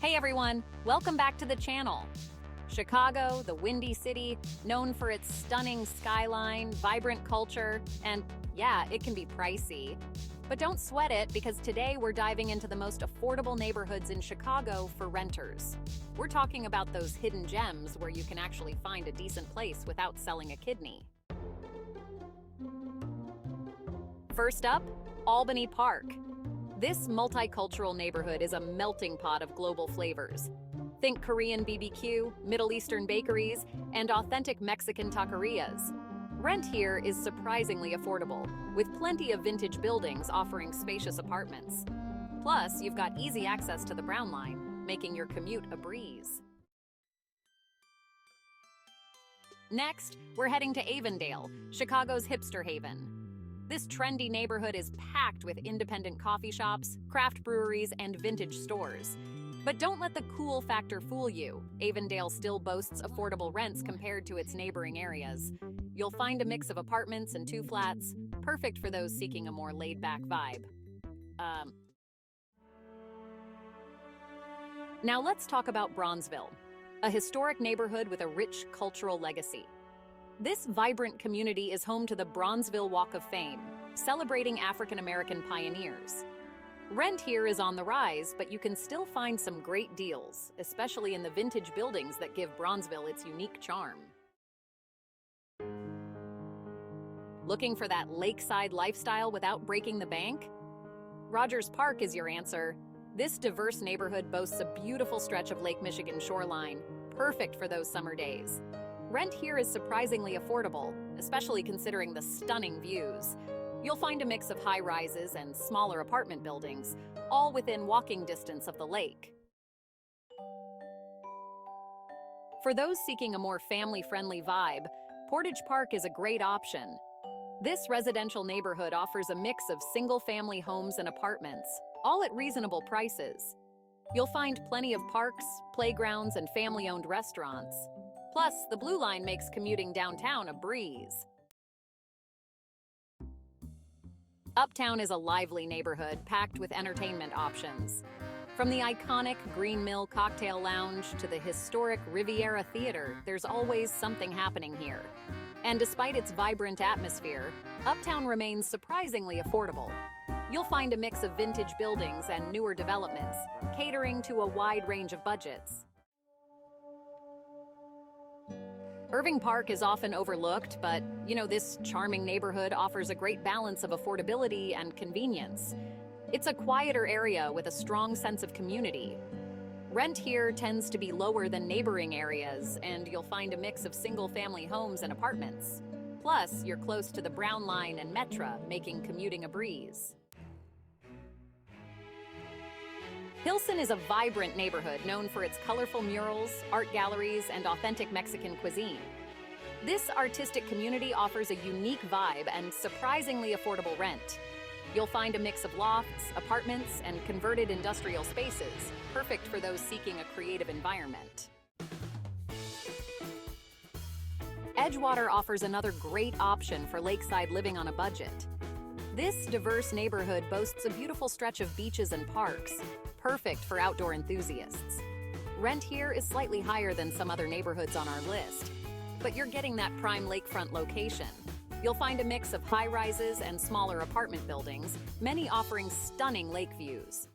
Hey everyone, welcome back to the channel. Chicago, the Windy City, known for its stunning skyline, vibrant culture, and yeah, it can be pricey. But don't sweat it, because today we're diving into the most affordable neighborhoods in Chicago for renters. We're talking about those hidden gems where you can actually find a decent place without selling a kidney. First up, Albany Park. This multicultural neighborhood is a melting pot of global flavors. Think Korean BBQ, Middle Eastern bakeries, and authentic Mexican taquerias. Rent here is surprisingly affordable, with plenty of vintage buildings offering spacious apartments. Plus, you've got easy access to the Brown Line, making your commute a breeze. Next, we're heading to Avondale, Chicago's hipster haven. This trendy neighborhood is packed with independent coffee shops, craft breweries, and vintage stores. But don't let the cool factor fool you. Avondale still boasts affordable rents compared to its neighboring areas. You'll find a mix of apartments and two flats, perfect for those seeking a more laid-back vibe. Now let's talk about Bronzeville, a historic neighborhood with a rich cultural legacy. This vibrant community is home to the Bronzeville Walk of Fame, celebrating African-American pioneers. Rent here is on the rise, but you can still find some great deals, especially in the vintage buildings that give Bronzeville its unique charm. Looking for that lakeside lifestyle without breaking the bank? Rogers Park is your answer. This diverse neighborhood boasts a beautiful stretch of Lake Michigan shoreline, perfect for those summer days. Rent here is surprisingly affordable, especially considering the stunning views. You'll find a mix of high-rises and smaller apartment buildings, all within walking distance of the lake. For those seeking a more family-friendly vibe, Portage Park is a great option. This residential neighborhood offers a mix of single-family homes and apartments, all at reasonable prices. You'll find plenty of parks, playgrounds, and family-owned restaurants. Plus, the Blue Line makes commuting downtown a breeze. Uptown is a lively neighborhood packed with entertainment options. From the iconic Green Mill Cocktail Lounge to the historic Riviera Theater, there's always something happening here. And despite its vibrant atmosphere, Uptown remains surprisingly affordable. You'll find a mix of vintage buildings and newer developments, catering to a wide range of budgets. Irving Park is often overlooked, but, this charming neighborhood offers a great balance of affordability and convenience. It's a quieter area with a strong sense of community. Rent here tends to be lower than neighboring areas, and you'll find a mix of single-family homes and apartments. Plus, you're close to the Brown Line and Metra, making commuting a breeze. Pilsen is a vibrant neighborhood known for its colorful murals, art galleries, and authentic Mexican cuisine. This artistic community offers a unique vibe and surprisingly affordable rent. You'll find a mix of lofts, apartments, and converted industrial spaces, perfect for those seeking a creative environment. Edgewater offers another great option for lakeside living on a budget. This diverse neighborhood boasts a beautiful stretch of beaches and parks, perfect for outdoor enthusiasts. Rent here is slightly higher than some other neighborhoods on our list, but you're getting that prime lakefront location. You'll find a mix of high-rises and smaller apartment buildings, many offering stunning lake views.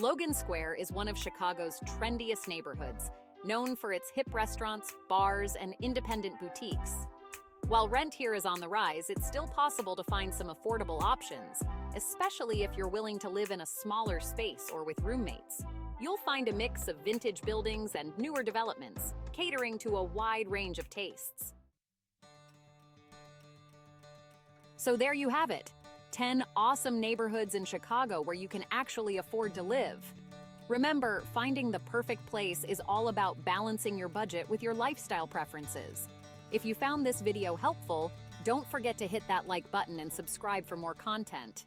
Logan Square is one of Chicago's trendiest neighborhoods, known for its hip restaurants, bars, and independent boutiques. While rent here is on the rise, it's still possible to find some affordable options, especially if you're willing to live in a smaller space or with roommates. You'll find a mix of vintage buildings and newer developments, catering to a wide range of tastes. So there you have it, 10 awesome neighborhoods in Chicago where you can actually afford to live. Remember, finding the perfect place is all about balancing your budget with your lifestyle preferences. If you found this video helpful, don't forget to hit that like button and subscribe for more content.